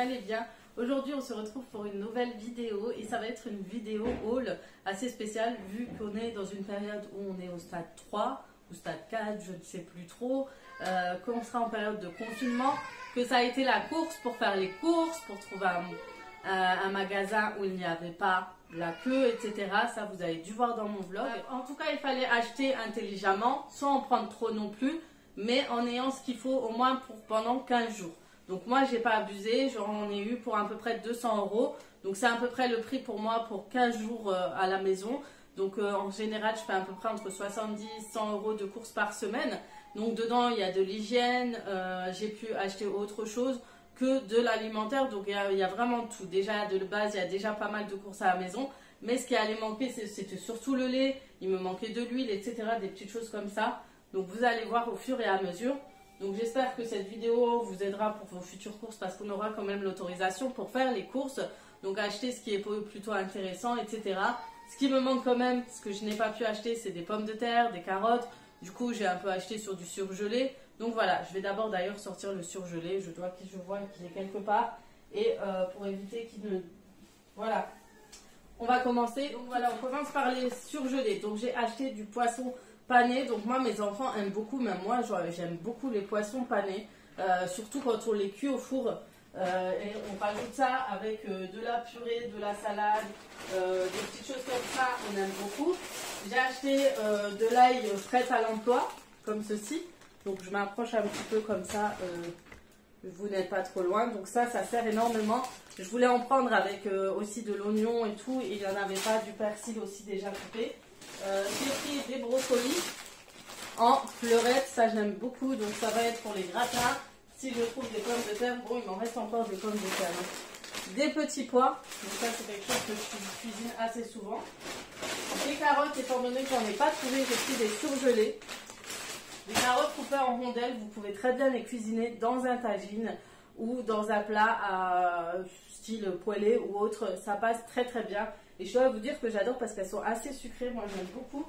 allez bien. Aujourd'hui on se retrouve pour une nouvelle vidéo et ça va être une vidéo haul assez spéciale vu qu'on est dans une période où on est au stade 3 ou stade 4, je ne sais plus trop, qu'on sera en période de confinement, que ça a été la course pour faire les courses, pour trouver un magasin où il n'y avait pas la queue, etc. Ça vous avez dû voir dans mon vlog. En tout cas il fallait acheter intelligemment, sans en prendre trop non plus, mais en ayant ce qu'il faut au moins pour pendant 15 jours. Donc moi j'ai pas abusé, j'en ai eu pour à peu près 200 €. Donc c'est à peu près le prix pour moi pour 15 jours à la maison. Donc en général je fais à peu près entre 70 et 100 € de courses par semaine. Donc dedans il y a de l'hygiène, j'ai pu acheter autre chose que de l'alimentaire. Donc il y a vraiment tout. Déjà de base il y a déjà pas mal de courses à la maison. Mais ce qui allait manquer c'était surtout le lait, il me manquait de l'huile, etc. Des petites choses comme ça. Donc vous allez voir au fur et à mesure. Donc j'espère que cette vidéo vous aidera pour vos futures courses parce qu'on aura quand même l'autorisation pour faire les courses. Donc acheter ce qui est plutôt intéressant, etc. Ce qui me manque quand même, ce que je n'ai pas pu acheter, c'est des pommes de terre, des carottes. Du coup j'ai un peu acheté sur du surgelé. Donc voilà, je vais d'abord d'ailleurs sortir le surgelé. Je vois qu'il est quelque part. Et pour éviter qu'il ne... Voilà. On va commencer. Donc voilà, on commence par les surgelés. Donc j'ai acheté du poisson pané. Donc moi mes enfants aiment beaucoup, même moi j'aime beaucoup les poissons panés, surtout quand on les cuit au four, et on rajoute ça avec de la purée, de la salade, des petites choses comme ça, on aime beaucoup. J'ai acheté de l'ail prêt à l'emploi comme ceci, donc je m'approche un petit peu comme ça, vous n'êtes pas trop loin. Donc ça sert énormément. Je voulais en prendre avec aussi de l'oignon et tout, et il n'y en avait pas, du persil aussi déjà coupé. J'ai pris des brocolis en fleurettes, ça j'aime beaucoup, donc ça va être pour les gratins. Si je trouve des pommes de terre, bon il m'en reste encore des pommes de terre. Des petits pois, donc ça c'est quelque chose que je cuisine assez souvent. Des carottes, étant donné que j'en ai pas trouvé, j'ai pris des surgelés. Des carottes coupées en rondelles, vous pouvez très bien les cuisiner dans un tagine ou dans un plat style poêlé ou autre, ça passe très très bien. Et je dois vous dire que j'adore parce qu'elles sont assez sucrées, moi j'aime beaucoup.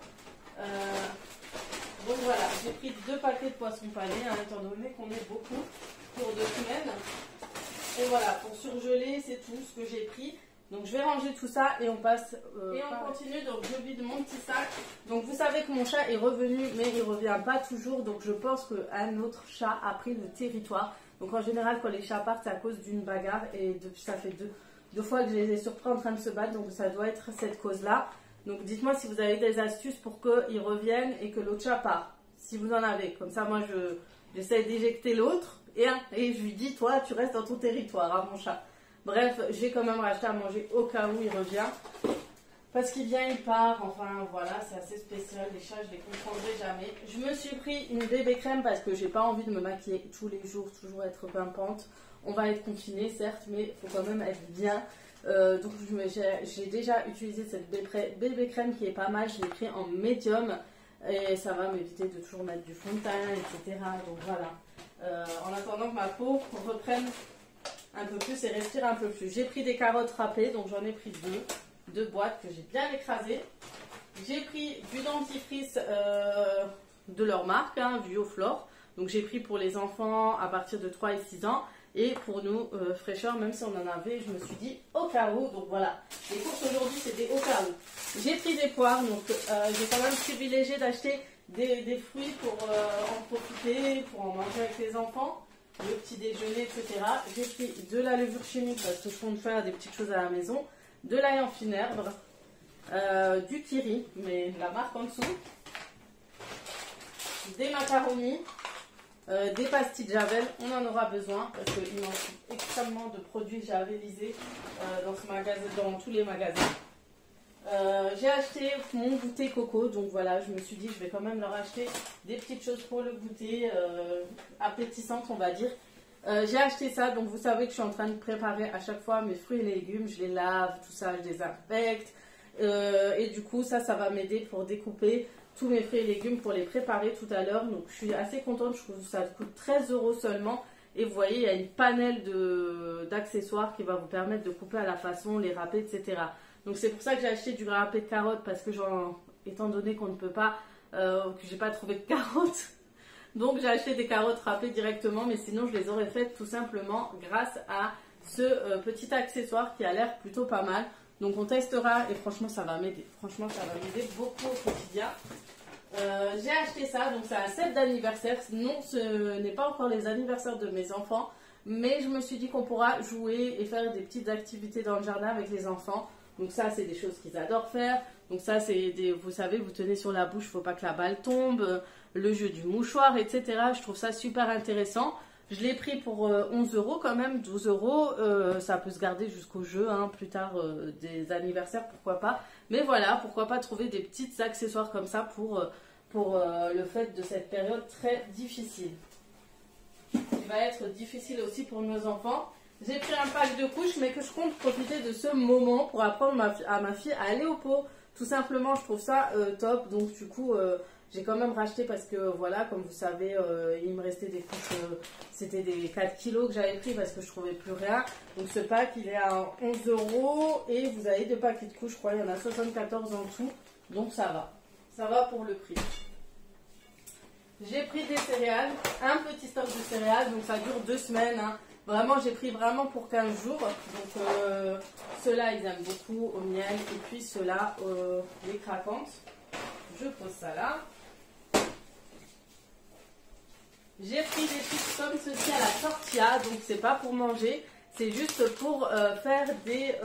Donc voilà, j'ai pris 2 paquets de poissons panés, hein, étant donné qu'on est beaucoup pour 2 semaines. Et voilà, pour surgeler, c'est tout ce que j'ai pris. Donc je vais ranger tout ça et on passe... et on continue, donc je vide mon petit sac. Donc vous savez que mon chat est revenu, mais il ne revient pas toujours. Donc je pense qu'un autre chat a pris le territoire. Donc en général, quand les chats partent, c'est à cause d'une bagarre. Et depuis, ça fait deux fois que je les ai surpris en train de se battre. Donc ça doit être cette cause-là. Donc dites-moi si vous avez des astuces pour qu'ils reviennent et que l'autre chat part. Si vous en avez. Comme ça, moi, j'essaie d'éjecter l'autre. Et je lui dis, toi, tu restes dans ton territoire, hein, mon chat. Bref, j'ai quand même racheté à manger au cas où il revient. Parce qu'il vient, il part. Enfin, voilà, c'est assez spécial. Les chats, je les comprendrai jamais. Je me suis pris une bébé crème parce que j'ai pas envie de me maquiller tous les jours, toujours être pimpante. On va être confiné, certes, mais il faut quand même être bien. Donc j'ai déjà utilisé cette bébé crème qui est pas mal. Je l'ai pris en médium et ça va m'éviter de toujours mettre du fond de teint, etc. Donc voilà. En attendant que ma peau reprenne un peu plus et respire un peu plus. J'ai pris des carottes râpées, donc j'en ai pris deux boîtes que j'ai bien écrasées. J'ai pris du dentifrice de leur marque, hein, du Bioflore. Donc j'ai pris pour les enfants à partir de 3 et 6 ans. Et pour nous, fraîcheur, même si on en avait, je me suis dit au cas où. Donc voilà, les courses aujourd'hui c'était au cas où. J'ai pris des poires, donc j'ai quand même privilégié d'acheter des fruits pour en profiter, pour en manger avec les enfants. Le petit déjeuner, etc. J'ai pris de la levure chimique parce que je compte faire des petites choses à la maison, de l'ail en vinaigre, du kiri, mais la marque en dessous, des macaronis, des pastilles de javel, on en aura besoin parce qu'il manque extrêmement de produits javelisés dans ce magasin, dans tous les magasins. J'ai acheté mon goûter coco, donc voilà, je me suis dit je vais quand même leur acheter des petites choses pour le goûter, appétissantes on va dire. J'ai acheté ça, donc vous savez que je suis en train de préparer à chaque fois mes fruits et légumes, je les lave, tout ça, je les infecte, et du coup ça va m'aider pour découper tous mes fruits et légumes pour les préparer tout à l'heure. Donc je suis assez contente, je trouve que ça coûte 13 € seulement. Et vous voyez, il y a une panelle d'accessoires qui va vous permettre de couper à la façon, les râper, etc. Donc c'est pour ça que j'ai acheté du râpé de carottes parce que étant donné qu'on ne peut pas, que j'ai pas trouvé de carottes, donc j'ai acheté des carottes râpées directement, mais sinon je les aurais faites tout simplement grâce à ce petit accessoire qui a l'air plutôt pas mal. Donc on testera et franchement ça va m'aider. Franchement ça va m'aider beaucoup au quotidien. J'ai acheté ça, donc c'est un set d'anniversaire. Non, ce n'est pas encore les anniversaires de mes enfants, mais je me suis dit qu'on pourra jouer et faire des petites activités dans le jardin avec les enfants. Donc ça c'est des choses qu'ils adorent faire. Donc ça c'est des, vous savez, vous tenez sur la bouche, il ne faut pas que la balle tombe, le jeu du mouchoir, etc. Je trouve ça super intéressant. Je l'ai pris pour 11 € quand même, 12 €. Ça peut se garder jusqu'au jeu, hein, plus tard des anniversaires, pourquoi pas. Mais voilà, pourquoi pas trouver des petits accessoires comme ça pour le fait de cette période très difficile. Qui va être difficile aussi pour nos enfants. J'ai pris un pack de couches, mais que je compte profiter de ce moment pour apprendre à ma fille à aller au pot. Tout simplement, je trouve ça top. Donc du coup, j'ai quand même racheté parce que voilà, comme vous savez, il me restait des couches, c'était des 4 kilos que j'avais pris parce que je trouvais plus rien. Donc ce pack, il est à 11 € et vous avez 2 paquets de couches, je crois, il y en a 74 en tout. Donc ça va pour le prix. J'ai pris des céréales, un petit stock de céréales, donc ça dure 2 semaines. Hein. Vraiment, j'ai pris vraiment pour 15 jours. Donc ceux-là, ils aiment beaucoup au miel. Et puis ceux-là, les craquantes. Je pose ça là. J'ai pris des chips comme ceci à la tortilla. Donc c'est pas pour manger. C'est juste pour faire des...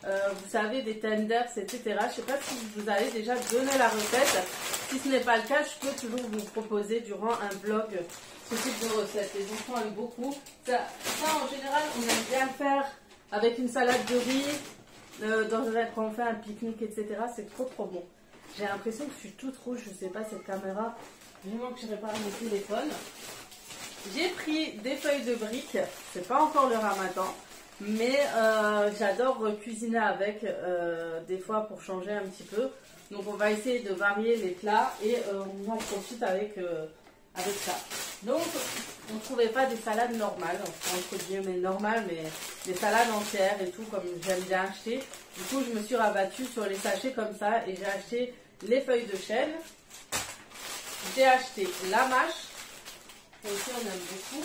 vous savez, des tenders, etc. Je ne sais pas si je vous avais déjà donné la recette. Si ce n'est pas le cas, je peux toujours vous proposer durant un vlog ce type de recette. Les enfants aiment beaucoup. Ça, en général, on aime bien le faire avec une salade de riz, quand on fait un pique-nique, etc. C'est trop bon. J'ai l'impression que je suis toute rouge. Je ne sais pas, cette caméra, vraiment que je répare mon téléphone. J'ai pris des feuilles de briques. C'est pas encore le ramadan. Mais j'adore cuisiner avec des fois pour changer un petit peu. Donc on va essayer de varier les plats et on en profite avec ça. Donc on ne trouvait pas des salades normales, entre guillemets normales, mais des salades entières et tout comme j'aime bien acheter. Du coup je me suis rabattue sur les sachets comme ça et j'ai acheté les feuilles de chêne. J'ai acheté la mâche, et aussi on aime beaucoup.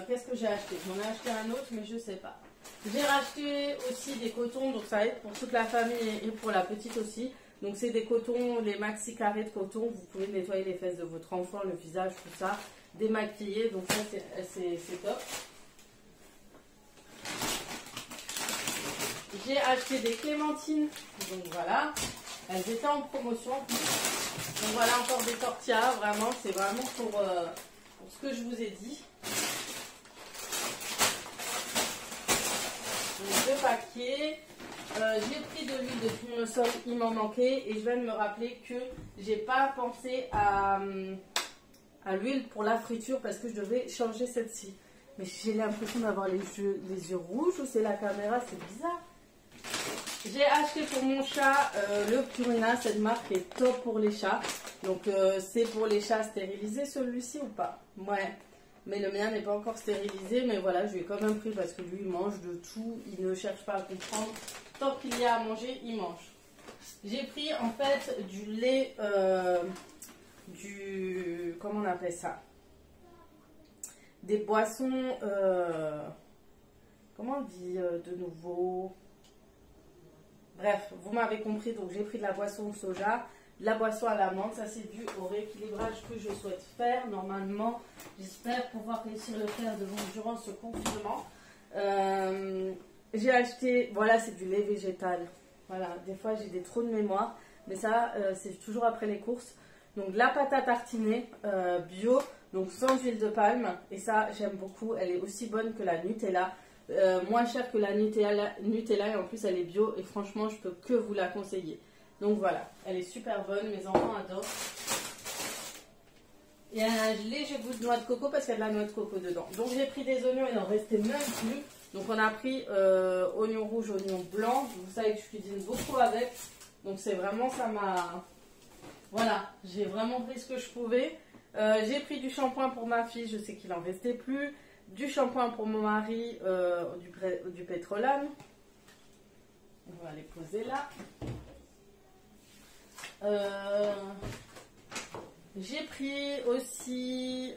Qu'est-ce que j'ai acheté? J'en ai acheté un autre, mais je sais pas. J'ai racheté aussi des cotons, donc ça va être pour toute la famille et pour la petite aussi. Donc c'est des cotons, les maxi carrés de coton. Vous pouvez nettoyer les fesses de votre enfant, le visage, tout ça, démaquiller. Donc ça c'est top. J'ai acheté des clémentines, donc voilà. Elles étaient en promotion. Donc voilà encore des tortillas, vraiment, c'est vraiment pour ce que je vous ai dit. Donc, 2 paquets. J'ai pris de l'huile de tournesol, il m'en manquait. Et je viens de me rappeler que j'ai pas pensé à l'huile pour la friture parce que je devais changer celle-ci. Mais j'ai l'impression d'avoir les yeux rouges ou c'est la caméra, c'est bizarre. J'ai acheté pour mon chat le Purina, cette marque est top pour les chats. Donc c'est pour les chats stérilisés celui-ci ou pas? Ouais. Mais le mien n'est pas encore stérilisé, mais voilà, je lui ai quand même pris parce que lui, il mange de tout, il ne cherche pas à comprendre. Tant qu'il y a à manger, il mange. J'ai pris en fait du lait, comment on appelle ça? Des boissons, comment on dit de nouveau? Bref, vous m'avez compris, donc j'ai pris de la boisson au soja. La boisson à l'amande, ça c'est dû au rééquilibrage que je souhaite faire. Normalement, j'espère pouvoir réussir le faire durant ce confinement. J'ai acheté, voilà, c'est du lait végétal. Voilà, des fois j'ai des trous de mémoire, mais ça c'est toujours après les courses. Donc la pâte à tartiner bio, donc sans huile de palme. Et ça j'aime beaucoup, elle est aussi bonne que la Nutella. Moins chère que la Nutella et en plus elle est bio et franchement je peux que vous la conseiller. Donc voilà, elle est super bonne, mes enfants adorent. Il y a un léger goût de noix de coco parce qu'il y a de la noix de coco dedans. Donc j'ai pris des oignons, il n'en restait même plus. Donc on a pris oignons rouges, oignons blancs. Vous savez que je cuisine beaucoup avec. Donc c'est vraiment, ça m'a... Voilà, j'ai vraiment pris ce que je pouvais. J'ai pris du shampoing pour ma fille, je sais qu'il n'en restait plus. Du shampoing pour mon mari, du pétrolane. On va les poser là. J'ai pris aussi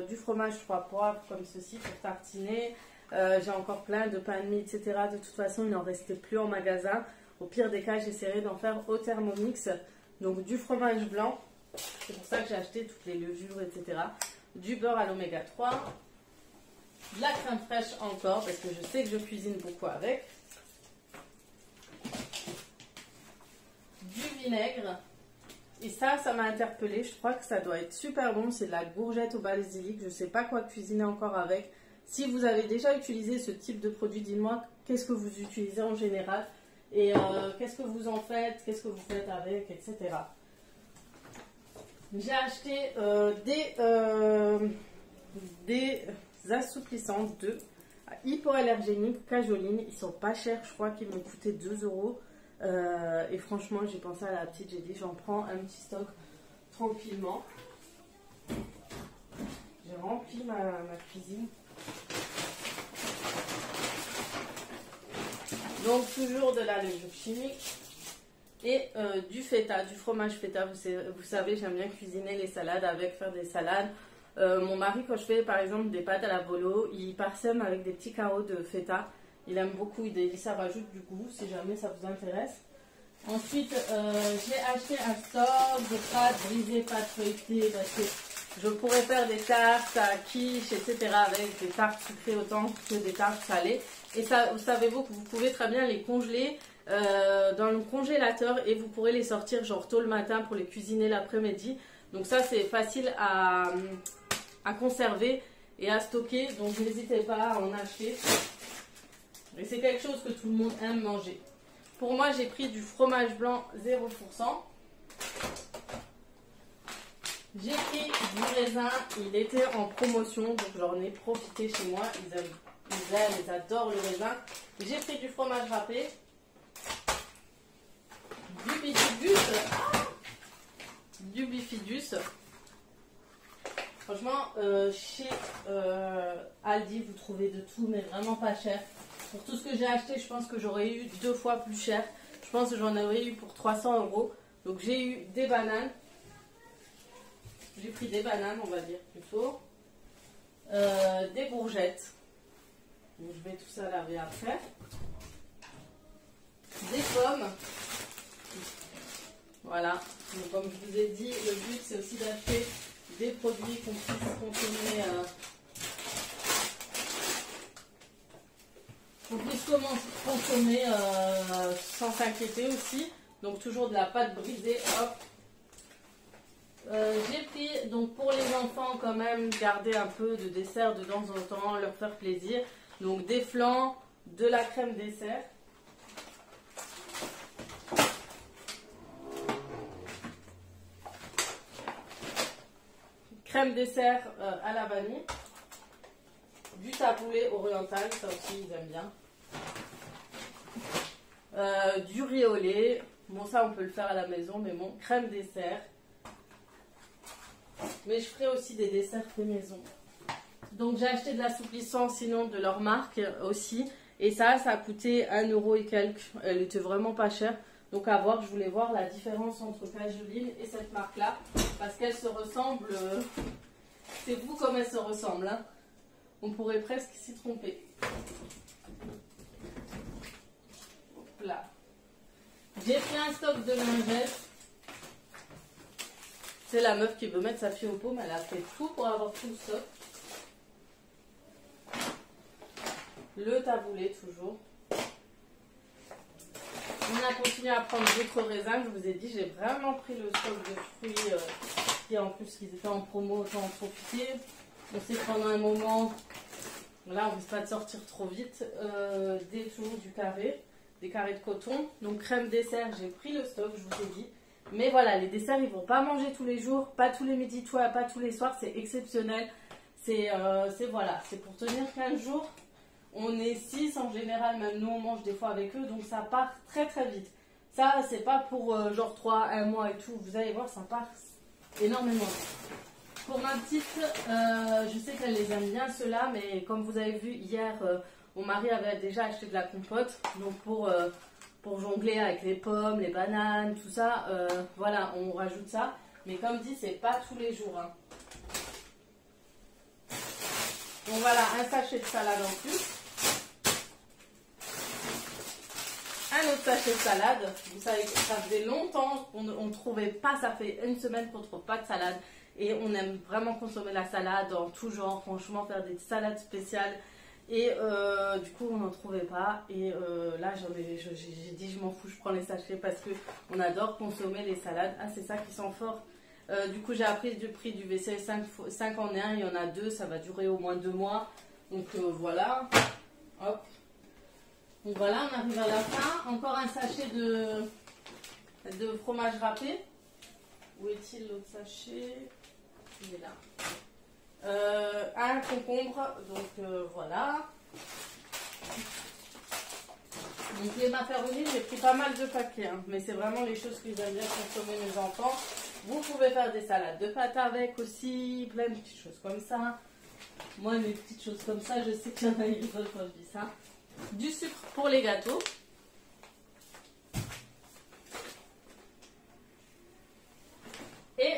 du fromage 3 poivres comme ceci pour tartiner. J'ai encore plein de pain de mie, etc. De toute façon, il n'en restait plus en magasin. Au pire des cas, j'essaierai d'en faire au Thermomix. Donc du fromage blanc, c'est pour ça que j'ai acheté toutes les levures, etc. Du beurre à l'oméga 3. De la crème fraîche encore, parce que je sais que je cuisine beaucoup avec. Du vinaigre. Et ça m'a interpellée. Je crois que ça doit être super bon. C'est de la courgette au basilic. Je ne sais pas quoi cuisiner encore avec. Si vous avez déjà utilisé ce type de produit, dites-moi qu'est-ce que vous utilisez en général. Et qu'est-ce que vous en faites, qu'est-ce que vous faites avec, etc. J'ai acheté des assouplissants de hypoallergéniques Cajoline. Ils sont pas chers, je crois qu'ils m'ont coûté 2 €. Et franchement, j'ai pensé à la petite, j'ai dit j'en prends un petit stock tranquillement. J'ai rempli ma cuisine. Donc toujours de la levure chimique et du feta, du fromage feta. Vous savez, j'aime bien cuisiner les salades avec, faire des salades. Mon mari, quand je fais par exemple des pâtes à la volo, il parsème avec des petits carreaux de feta. Il aime beaucoup, il dit ça rajoute du goût si jamais ça vous intéresse. Ensuite, j'ai acheté un stock de pâtes brisées, pâtes feuilletées, parce que je pourrais faire des tartes à quiche, etc. avec des tartes sucrées autant que des tartes salées. Et ça, savez-vous que vous pouvez très bien les congeler dans le congélateur et vous pourrez les sortir genre tôt le matin pour les cuisiner l'après-midi. Donc ça, c'est facile à conserver et à stocker. Donc n'hésitez pas à en acheter. Et c'est quelque chose que tout le monde aime manger. Pour moi, j'ai pris du fromage blanc 0%. J'ai pris du raisin, il était en promotion, donc j'en ai profité chez moi. Ils adorent le raisin. J'ai pris du fromage râpé, du bifidus. Franchement, chez Aldi, vous trouvez de tout, mais vraiment pas cher. Pour tout ce que j'ai acheté, je pense que j'aurais eu 2 fois plus cher. Je pense que j'en aurais eu pour 300 €. Donc j'ai eu des bananes. J'ai pris des bananes, on va dire plutôt. Des courgettes. Donc, je vais tout ça laver après. Des pommes. Voilà. Donc, comme je vous ai dit, le but c'est aussi d'acheter des produits qu'on puisse consommer. Qu'on puisse consommer sans s'inquiéter aussi. Donc toujours de la pâte brisée. Hop. J'ai pris, donc pour les enfants quand même, garder un peu de dessert de temps en temps, leur faire plaisir. Donc des flancs, de la crème dessert. Crème dessert à la vanille. Du taboulé oriental, ça aussi ils aiment bien. Du riz au lait. Bon, ça on peut le faire à la maison, mais bon, crème dessert. Mais je ferai aussi des desserts fait maison. Donc j'ai acheté de l'assouplissant sinon de leur marque aussi. Et ça a coûté 1 € et quelques. Elle était vraiment pas chère. Donc à voir, je voulais voir la différence entre Cajoline et cette marque-là. Parce qu'elles se ressemblent. C'est fou comme elles se ressemblent. Hein. On pourrait presque s'y tromper. Hop là. J'ai pris un stock de lingettes. C'est la meuf qui veut mettre sa fille au pot, mais elle a fait tout pour avoir tout le stock. Le taboulé toujours. On a continué à prendre d'autres raisins. Je vous ai dit, j'ai vraiment pris le stock de fruits qui en plus ils étaient en promo, autant en profiter. On sait que pendant un moment, là on risque pas de sortir trop vite, des tours du carré, des carrés de coton. Donc crème dessert, j'ai pris le stock, je vous ai dit. Mais voilà, les desserts, ils vont pas manger tous les jours, pas tous les midis, pas tous les soirs, c'est exceptionnel. C'est voilà, c'est pour tenir 15 jours. On est 6 en général, même nous on mange des fois avec eux, donc ça part très très vite. Ça, c'est pas pour genre 3, 1 mois et tout, vous allez voir, ça part énormément. Pour ma petite, je sais qu'elle les aime bien ceux-là, mais comme vous avez vu hier, mon mari avait déjà acheté de la compote, donc pour jongler avec les pommes, les bananes, tout ça, voilà, on rajoute ça. Mais comme dit, c'est pas tous les jours. Hein. Donc voilà, un sachet de salade en plus. Un autre sachet de salade. Vous savez que ça faisait longtemps qu'on ne trouvait pas, ça fait une semaine qu'on ne trouve pas de salade. Et on aime vraiment consommer la salade en tout genre, franchement faire des salades spéciales. Et du coup on n'en trouvait pas. Et là j'ai dit je m'en fous, je prends les sachets parce qu'on adore consommer les salades. Ah c'est ça qui sent fort. Du coup j'ai appris du prix du vaisselle 5 en 1, il y en a 2, ça va durer au moins 2 mois. Donc voilà. Hop. Donc voilà, on arrive à la fin. Encore un sachet de fromage râpé. Où est-il l'autre sachet? Il est là. Un concombre, donc voilà. Donc les macaronis, j'ai pris pas mal de paquets, hein, mais c'est vraiment les choses qu'ils aiment bien consommer mes enfants. Vous pouvez faire des salades de pâtes avec aussi, plein de petites choses comme ça. Moi, mes petites choses comme ça, je sais qu'il y en a une autre quand je dis ça. Du sucre pour les gâteaux. Et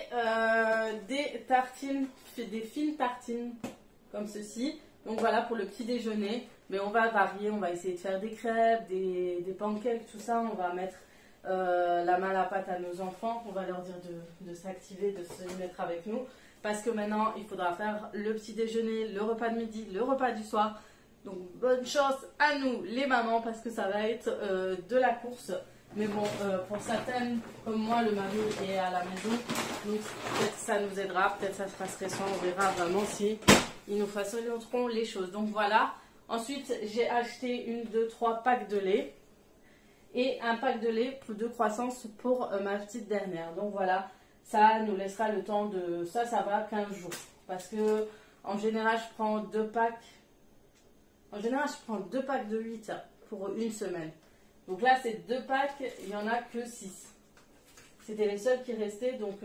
des tartines, des fines tartines comme ceci. Donc voilà pour le petit déjeuner. Mais on va varier, on va essayer de faire des crêpes, des pancakes, tout ça. On va mettre la main à la pâte à nos enfants. On va leur dire de s'activer, de se mettre avec nous. Parce que maintenant, il faudra faire le petit déjeuner, le repas de midi, le repas du soir. Donc bonne chance à nous les mamans parce que ça va être de la course. Mais bon, pour certaines, comme moi, le mari est à la maison. Donc peut-être ça nous aidera, peut-être ça sera stressant. On verra vraiment si ils nous faciliteront les choses. Donc voilà. Ensuite, j'ai acheté 1, 2, 3 packs de lait. Et un pack de lait de croissance pour ma petite dernière. Donc voilà, ça nous laissera le temps de... Ça va 15 jours. Parce que en général, je prends 2 packs. En général, je prends 2 packs de 8 pour une semaine. Donc là, c'est 2 packs, il n'y en a que 6. C'était les seuls qui restaient, donc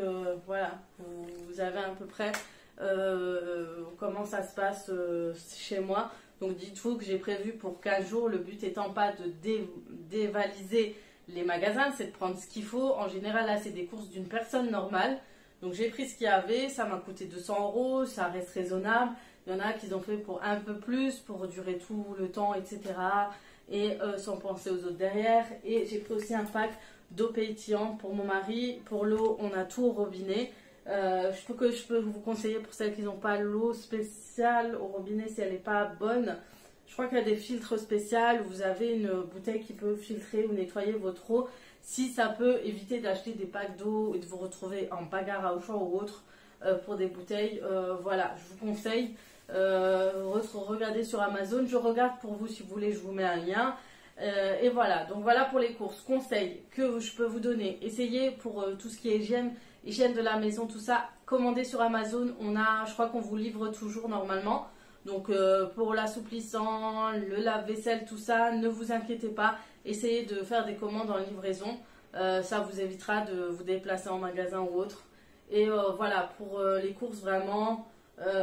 voilà. Vous avez à peu près comment ça se passe chez moi. Donc dites-vous que j'ai prévu pour 15 jours, le but étant pas de dévaliser les magasins, c'est de prendre ce qu'il faut. En général, là, c'est des courses d'une personne normale. Donc j'ai pris ce qu'il y avait, ça m'a coûté 200 €, ça reste raisonnable. Il y en a qui ont fait pour un peu plus, pour durer tout le temps, etc. Et sans penser aux autres derrière. Et j'ai pris aussi un pack d'eau pétillante pour mon mari. Pour l'eau, on a tout au robinet. Je peux vous conseiller pour celles qui n'ont pas l'eau spéciale au robinet si elle n'est pas bonne. Je crois qu'il y a des filtres spéciaux où vous avez une bouteille qui peut filtrer ou nettoyer votre eau. Si ça peut éviter d'acheter des packs d'eau et de vous retrouver en bagarre à Auchan ou autre pour des bouteilles, voilà, je vous conseille. Regardez sur Amazon, je regarde pour vous si vous voulez, je vous mets un lien. Et voilà, donc voilà pour les courses. Conseils que je peux vous donner, essayez pour tout ce qui est hygiène de la maison, tout ça, commandez sur Amazon. Je crois qu'on vous livre toujours normalement. Donc pour l'assouplissant, le lave-vaisselle, tout ça, ne vous inquiétez pas. Essayez de faire des commandes en livraison. Ça vous évitera de vous déplacer en magasin ou autre. Et voilà, pour les courses vraiment,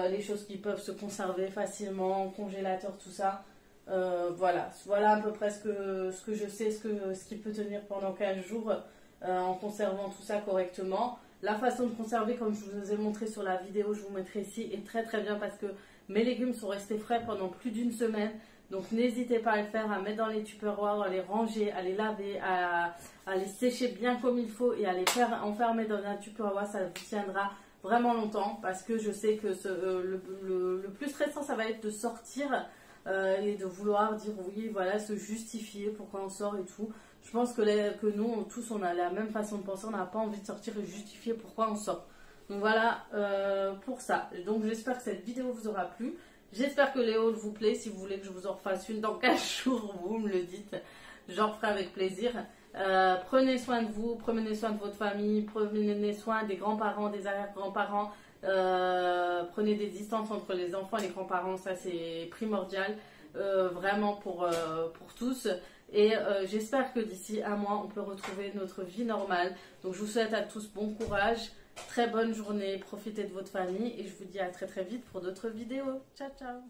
les choses qui peuvent se conserver facilement, congélateur, tout ça. Voilà à peu près ce que je sais, ce qui peut tenir pendant 15 jours en conservant tout ça correctement. La façon de conserver, comme je vous ai montré sur la vidéo, je vous mettrai ici, est très très bien parce que mes légumes sont restés frais pendant plus d'une semaine. Donc n'hésitez pas à le faire, à mettre dans les tupperwares, à les ranger, à les laver, à les sécher bien comme il faut et à les faire enfermer dans un tupperware. Ça vous tiendra vraiment longtemps parce que je sais que le plus stressant, ça va être de sortir et de vouloir dire oui, voilà, se justifier pourquoi on sort et tout. Je pense que nous, tous, on a la même façon de penser. On n'a pas envie de sortir et justifier pourquoi on sort. Donc voilà pour ça. Donc j'espère que cette vidéo vous aura plu. J'espère que les hauls vous plaît. Si vous voulez que je vous en refasse une dans 15 jours, vous me le dites. J'en ferai avec plaisir. Prenez soin de vous, prenez soin de votre famille, prenez soin des grands-parents, des arrière-grands-parents. Prenez des distances entre les enfants et les grands-parents, ça c'est primordial. Vraiment pour tous. Et j'espère que d'ici un mois, on peut retrouver notre vie normale. Donc je vous souhaite à tous bon courage, très bonne journée, profitez de votre famille et je vous dis à très très vite pour d'autres vidéos. Ciao ciao.